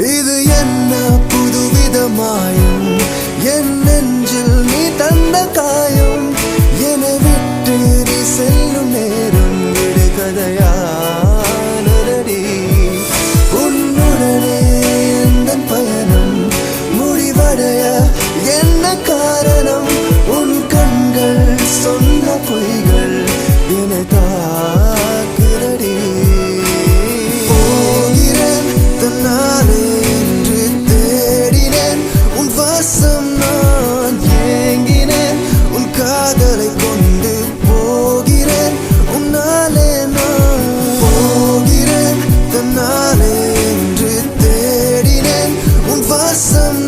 இது என்ன புதுவிதமாயும் என் நெஞ்சில் நீ தந்த காயம் என விட்டு நீ செல்லும் நேரம் விடுகதையானடி உன்னுடனே எந்த பயணம் முடிவடைய என்ன காரணம் உன் கண்கள் சொன்ன பொய்கள் என தாக்குதடி போகிறேன் தன்னாலே என்று தேடினேன் உன் வாசம் நான் ஏங்கினேன் உன் காதலை கொண்டு போகிறேன் உன்னாலே நான் போகிறேன் தன்னாலே என்று தேடினேன் உன் வாசம்